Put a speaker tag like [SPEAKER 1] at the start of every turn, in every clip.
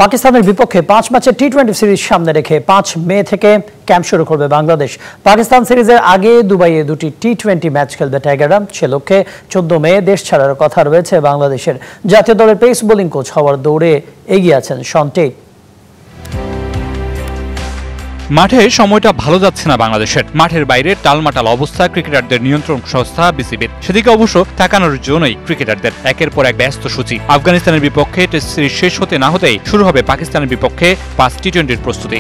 [SPEAKER 1] পাকিস্তানের বিপক্ষে 5 ম্যাচের টি-20 সিরিজ সামনে রেখে 5 মে থেকে ক্যাম্প শুরু করবে বাংলাদেশ। পাকিস্তান সিরিজের আগে দুবাইয়ে দুটি টি-20 ম্যাচ খেলবে টাইগাররা। সে লক্ষ্যে 14 মে দেশ ছাড়ার কথা রয়েছে বাংলাদেশের। জাতীয় দলের পেস বোলিং কোচ হওয়ার দৌড়ে এগিয়ে আছেন শন টেট।
[SPEAKER 2] মাঠে সময়টা ভালো যাচ্ছে না বাংলাদেশের। মাঠের বাইরে টালমাটাল অবস্থা ক্রিকেটারদের নিয়ন্ত্রণ সংস্থা বিসিবির। সেদিকে অবশ্য তাকানোর জন্যই ক্রিকেটারদের একের পর এক ব্যস্ত সূচি। আফগানিস্তানের বিপক্ষে টেস্ট সিরিজ শেষ হতে না হতেই শুরু হবে পাকিস্তানের বিপক্ষে 5 টি-20 প্রস্তুতি।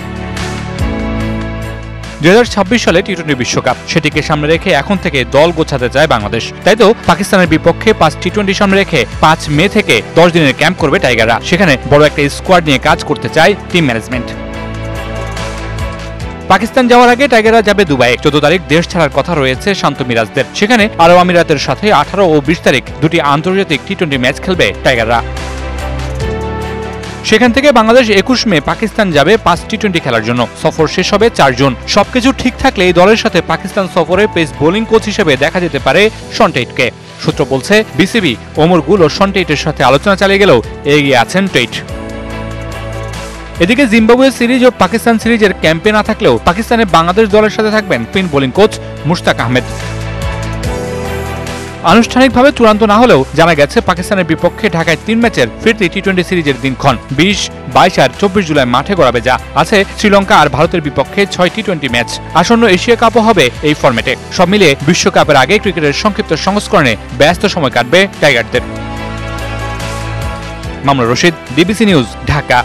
[SPEAKER 2] 2026 সালে টি-20 বিশ্বকাপ, সেটিকে সামনে রেখে এখন থেকে দল গোছাতে চায় বাংলাদেশ। তাই তো পাকিস্তানের বিপক্ষে 5 টি-20 সামনে রেখে 5 মে থেকে 10 দিনের ক্যাম্প করবে টাইগাররা। সেখানে বড় একটা স্কোয়াড নিয়ে কাজ করতে চায় টিম ম্যানেজমেন্ট। পাকিস্তান যাওয়ার আগে টাইগাররা যাবে দুবাই। 14 তারিখ দেশ ছাড়ার কথা রয়েছে শান্ত মিরাজদের। সেখানে আরব আমিরাতের সাথে 18 ও 20 তারিখ দুটি আন্তর্জাতিক টি-20 ম্যাচ খেলবে টাইগাররা। সেখান থেকে বাংলাদেশ 21 মে পাকিস্তান যাবে 5 টি-20 খেলার জন্য। সফর শেষ হবে 4 জুন। সবকিছু ঠিক থাকলে এই দলের সাথে পাকিস্তান সফরে পেস বোলিং কোচ হিসেবে দেখা যেতে পারে শন টেটকে। সূত্র বলছে বিসিবি ওমর গুল ও শন টেটের সাথে আলোচনা চালিয়ে গেলেও এগিয়ে আছেন টেট। এদিকে জিম্বাবুয়ে সিরিজ ও পাকিস্তান সিরিজের ক্যাম্পে না থাকলেও পাকিস্তানে বাংলাদেশ দলের সাথে থাকবেন spin bowling coach Mushtaq Ahmed. আনুষ্ঠানিকভাবে চূড়ান্ত না হলেও জানা গেছে পাকিস্তানের বিপক্ষে ঢাকায় 3 ম্যাচের ফিরতি টি-20 সিরিজের দিনক্ষণ 20, 22 আর 24 জুলাই মাঠে গড়াবে। যা আছে শ্রীলঙ্কা আর ভারতের বিপক্ষে 6 টি-20 ম্যাচ। আসন্ন এশিয়া কাপও হবে এই ফরম্যাটে। সব মিলিয়ে বিশ্বকাপের আগে ক্রিকেটের সংক্ষিপ্ত সংস্করণে ব্যস্ত সময় কাটবে টাইগারদের। Mamunur Rashid, DBC news, Dhaka.